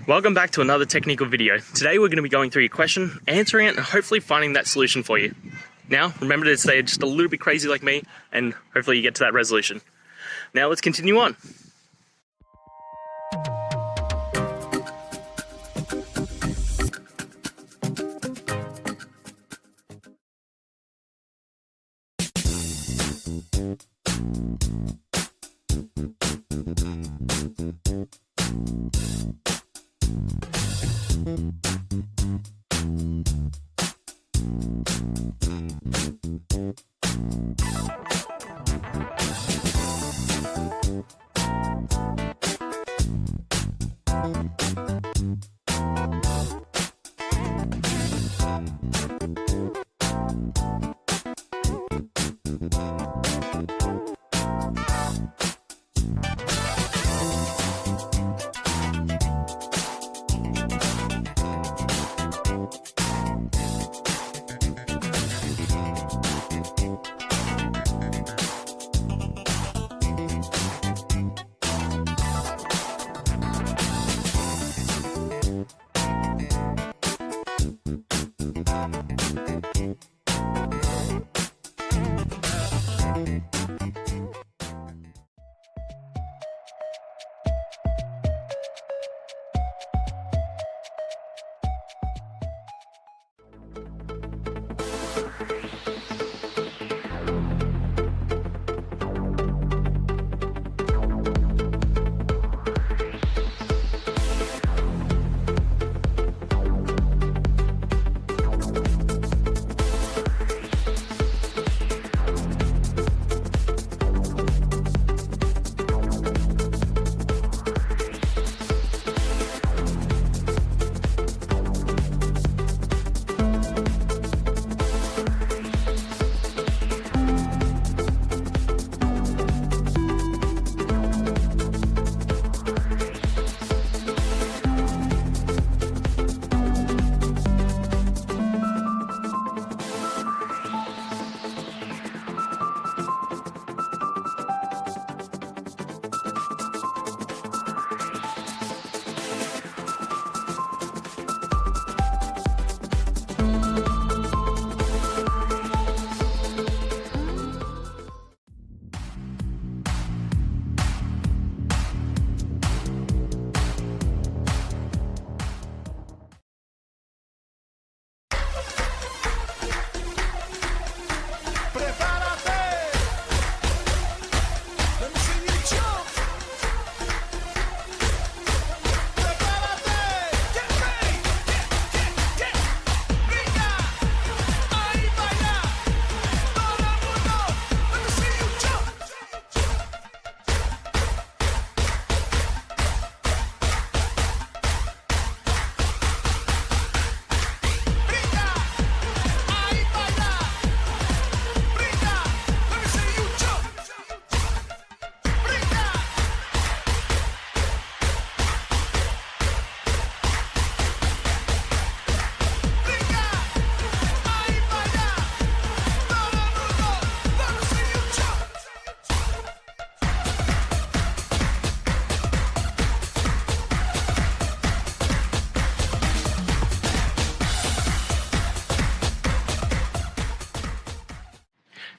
Welcome back to another technical video. Today we're going to be going through your question, answering it, and hopefully finding that solution for you. Now, remember to stay just a little bit crazy like me, and hopefully you get to that resolution. Now let's continue on.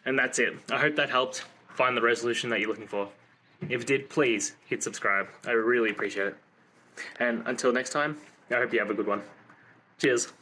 And that's it. I hope that helped find the resolution that you're looking for. If it did, please hit subscribe. I really appreciate it. And until next time, I hope you have a good one. Cheers.